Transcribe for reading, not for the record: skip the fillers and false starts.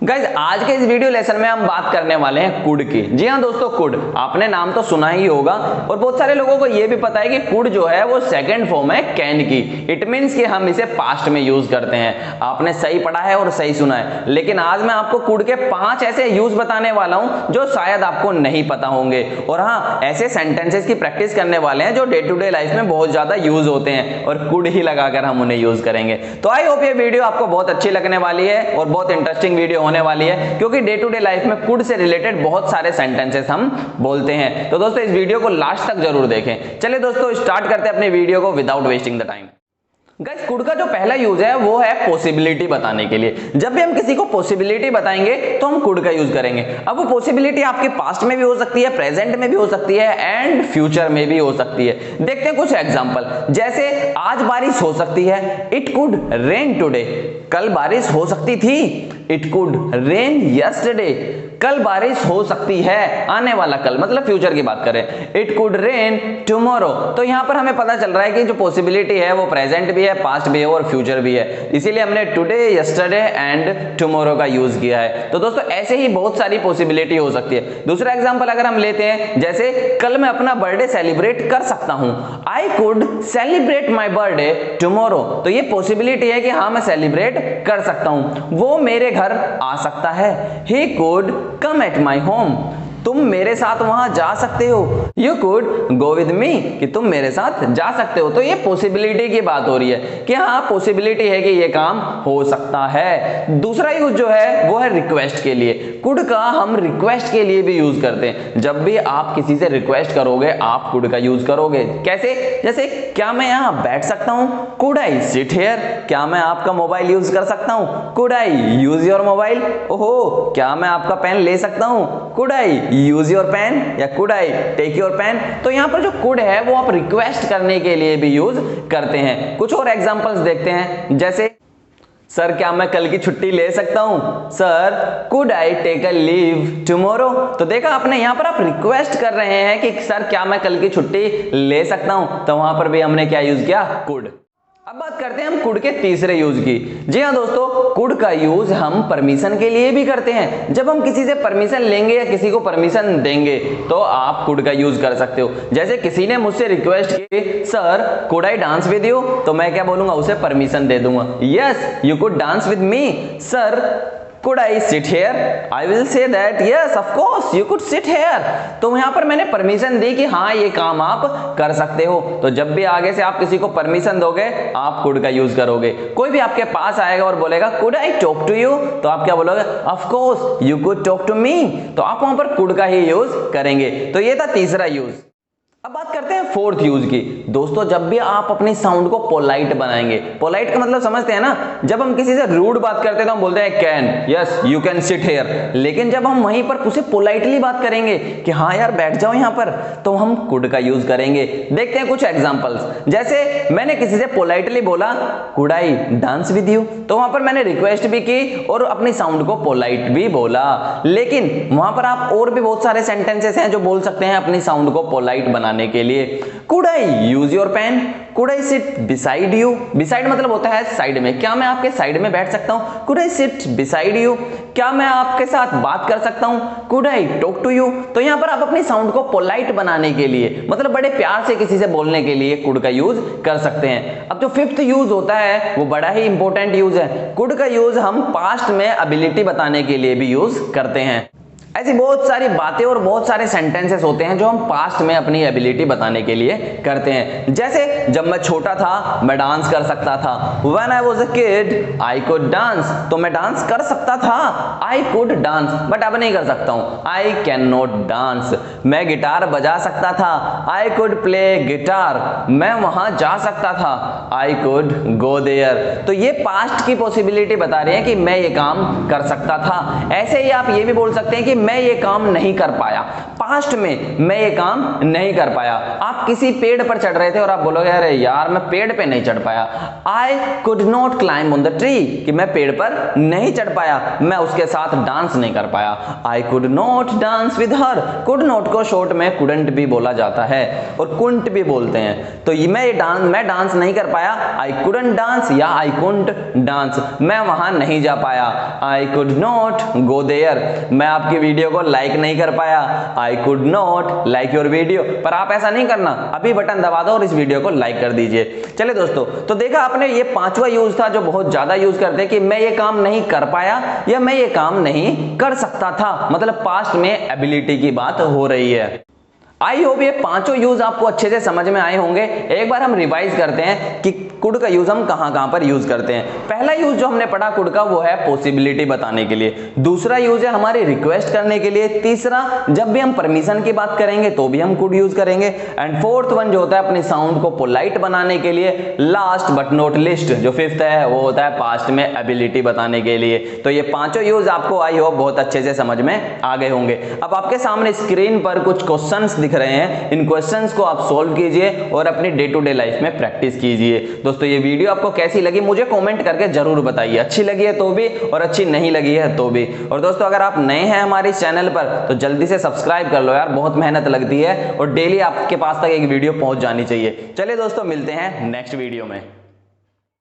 Guys आज के इस वीडियो लेसन में हम बात करने वाले हैं कुड की। जी हाँ दोस्तों, कुड आपने नाम तो सुना ही होगा और बहुत सारे लोगों को यह भी पता है कि कुड जो है वो सेकंड फॉर्म है कैन की। इट मींस कि हम इसे पास्ट में यूज करते हैं। आपने सही पढ़ा है और सही सुना है। लेकिन आज मैं आपको कुड के 5 ऐसे यूज बताने वाला हूं जो शायद आपको नहीं पता होंगे। और हाँ, ऐसे सेंटेंसेस की प्रैक्टिस करने वाले हैं जो डे टू डे लाइफ में बहुत ज्यादा यूज होते हैं और कुड ही लगाकर हम उन्हें यूज करेंगे। तो आई होप ये वीडियो आपको बहुत अच्छी लगने वाली है और बहुत इंटरेस्टिंग वीडियो होने वाली है, क्योंकि डे टू डे लाइफ में कुड से रिलेटेड बहुत सारे सेंटेंसेस हम बोलते हैं। तो दोस्तों इस वीडियो को लास्ट तक जरूर देखें। चलिए दोस्तों स्टार्ट करते हैं अपनी वीडियो को without wasting the time. Guys could का जो पहला यूज है वो है पॉसिबिलिटी बताने के लिए। जब भी हम किसी को पॉसिबिलिटी बताएंगे तो हम कुड का यूज करेंगे। अब वो पॉसिबिलिटी आपके पास्ट में भी हो सकती है, प्रेजेंट में भी हो सकती है एंड फ्यूचर में भी हो सकती है। देखते हैं कुछ एग्जांपल। जैसे आज बारिश हो सकती है, इट कुड रेन टुडे। कल बारिश हो सकती थी, इट कुड रेन यस्टरडे। कल बारिश हो सकती है, आने वाला कल मतलब फ्यूचर की बात करें, इट कुड रेन टुमारो। तो यहां पर हमें पता चल रहा है कि जो पॉसिबिलिटी है वो प्रेजेंट भी है, पास्ट भी है और फ्यूचर भी है। इसीलिए हमने टुडे, यस्टरडे एंड टुमारो का यूज किया है। तो दोस्तों ऐसे ही बहुत सारी पॉसिबिलिटी हो सकती है। दूसरा एग्जांपल अगर हम लेते हैं, जैसे कल मैं अपना बर्थडे सेलिब्रेट कर सकता हूं, I could celebrate my birthday tomorrow. तो ये पॉसिबिलिटी है कि हाँ मैं सेलिब्रेट कर सकता हूं। वो मेरे घर आ सकता है, he could come at my home. तुम मेरे साथ वहां जा सकते हो, you could go with me. कि तुम मेरे साथ जा सकते हो। तो ये पॉसिबिलिटी की बात हो रही है कि हाँ पॉसिबिलिटी है कि ये काम हो सकता है। दूसरा यूज जो है वो है रिक्वेस्ट के लिए। कुड का हम रिक्वेस्ट के लिए भी यूज करते हैं। जब भी आप किसी से रिक्वेस्ट करोगे आप कुड का यूज करोगे। कैसे? जैसे क्या मैं यहाँ बैठ सकता हूं, कुड आई सिट हियर। क्या मैं आपका मोबाइल यूज कर सकता हूं, could I use your mobile. ओहो, क्या मैं आपका पेन ले सकता हूं, could I use your pen या could I take your pen. तो यहां पर जो कुड है वो आप रिक्वेस्ट करने के लिए भी यूज करते हैं। कुछ और एग्जांपल्स देखते हैं। जैसे सर क्या मैं कल की छुट्टी ले सकता हूं, sir could I take a leave tomorrow. तो देखा आपने, यहां पर आप रिक्वेस्ट कर रहे हैं कि सर क्या मैं कल की छुट्टी ले सकता हूं। तो वहां पर भी हमने क्या यूज किया, कुड। अब बात करते हैं हम कुड के तीसरे यूज की। जी हाँ दोस्तों, कुड का यूज हम परमिशन के लिए भी करते हैं। जब हम किसी से परमिशन लेंगे या किसी को परमिशन देंगे तो आप कुड का यूज कर सकते हो। जैसे किसी ने मुझसे रिक्वेस्ट की, sir could I dance with you. तो मैं क्या बोलूंगा, उसे परमिशन दे दूंगा, yes you could dance with me. Sir could I sit here? I will say that yes of course you could sit here। तो यहां पर मैंने परमिशन दी कि हाँ ये काम आप कर सकते हो। तो जब भी आगे से आप किसी को परमिशन दोगे आप कुड का यूज करोगे। कोई भी आपके पास आएगा और बोलेगा could I talk to you, तो आप क्या बोलोगे, of course you could talk to me। तो आप वहां पर कुड का ही यूज करेंगे। तो ये था तीसरा यूज। अब बात करते हैं फोर्थ यूज की। दोस्तों जब भी आप अपनी साउंड को पोलाइट बनाएंगे, पोलाइट का मतलब समझते हैं ना, जब हम किसी से रूड बात करते हैं तो हम बोलते हैं can, yes you can sit here. लेकिन जब हम वहीं पर उसे पोलाइटली बात करेंगे कि हाँ यार बैठ जाओ यहां पर, तो हम कुड का यूज करेंगे। देखते हैं कुछ एग्जांपल्स। जैसे मैंने किसी से पोलाइटली बोला could I dance with you. तो वहां पर मैंने रिक्वेस्ट भी की और अपनी साउंड को पोलाइट भी बोला। लेकिन वहां पर आप और भी बहुत सारे सेंटेंसेस हैं जो बोल सकते हैं अपनी साउंड को पोलाइट बनाने के लिए। Could I use your pen, could I sit beside you. Beside मतलब होता है साइड में। क्या मैं आपके साइड में बैठ सकता हूं, could I sit beside you. क्या मैं आपके साथ बात कर सकता हूं, could I talk to you. तो यहां पर आप अपनी साउंड को पोलाइट बनाने के लिए, मतलब बड़े प्यार से किसी से बोलने के लिए कुड का यूज कर सकते हैं। अब जो फिफ्थ यूज होता है वो बड़ा ही इंपॉर्टेंट यूज है। कुड का यूज हम पास्ट में एबिलिटी बताने के लिए भी यूज करते हैं। ऐसी बहुत सारी बातें और बहुत सारे सेंटेंसेस होते हैं जो हम पास्ट में अपनी एबिलिटी बताने के लिए करते हैं। जैसे जब मैं छोटा था मैं डांस कर सकता था, When I was a kid I could dance। तो मैं डांस कर सकता था, I could dance, बट अब नहीं कर सकता हूं, I cannot dance। मैं गिटार बजा सकता था, I could play guitar। मैं वहां जा सकता था, I could go there। तो ये पास्ट की पॉसिबिलिटी बता रही है कि मैं ये काम कर सकता था। ऐसे ही आप ये भी बोल सकते हैं कि मैं ये काम नहीं कर पाया, पास्ट में मैं ये काम नहीं कर पाया। आप किसी पेड़ पर चढ़ रहे थे और आप बोलोगे अरे यार मैं पेड़ पे नहीं चढ़ पाया, I could not climb on the tree, कि मैं पेड़ पर नहीं चढ़ पाया, मैं उसके साथ डांस नहीं कर पाया। I could not dance with her, could not को शॉर्ट में कुडंट भी बोला जाता है और कुंट भी बोलते हैं। तो मैं डांस नहीं कर पाया, आई कुडंट डांस या आई कुंट डांस, मैं वहां नहीं जा पाया, I could not go there, मैं आपकी वीडियो को लाइक नहीं कर पाया, I could not like your video. पर आप ऐसा नहीं करना, अभी बटन दबा दो और इस वीडियो को लाइक कर दीजिए। चलिए दोस्तों, तो देखा आपने ये पांचवा यूज था जो बहुत ज्यादा यूज करते हैं कि मैं ये काम नहीं कर पाया या मैं ये काम नहीं कर सकता था, मतलब पास्ट में एबिलिटी की बात हो रही है। आई होप ये पांचों यूज आपको अच्छे से समझ में आए होंगे। एक बार हम रिवाइज करते हैं कि कुड का यूज हम कहां पर यूज करते हैं। पहला यूज जो हमने पढ़ा कुड का वो है पॉसिबिलिटी बताने के लिए, दूसरा यूज है हमारी रिक्वेस्ट करने के लिए, तीसरा जब भी हम परमिशन की बात करेंगे तो भी हम कुड यूज करेंगे, एंड फोर्थ वन जो होता है अपनी साउंड को पोलाइट बनाने के लिए, लास्ट बट नॉट लिस्ट जो फिफ्थ है वो होता है पास्ट में एबिलिटी बताने के लिए। तो ये पांचों यूज आपको आई होप बहुत अच्छे से समझ में आ गए होंगे। अब आपके सामने स्क्रीन पर कुछ क्वेश्चंस दिख रहे हैं, इन क्वेश्चंस को आप सॉल्व कीजिए और अपनी डे टू डे लाइफ में प्रैक्टिस कीजिए। दोस्तों ये वीडियो आपको कैसी लगी मुझे कमेंट करके जरूर बताइए, अच्छी लगी है तो भी और अच्छी नहीं लगी है तो भी। और दोस्तों अगर आप नए हैं हमारे चैनल पर तो जल्दी से सब्सक्राइब कर लो यार, बहुत मेहनत लगती है और डेली आपके पास तक एक वीडियो पहुंच जानी चाहिए। चलिए दोस्तों मिलते हैं नेक्स्ट वीडियो में।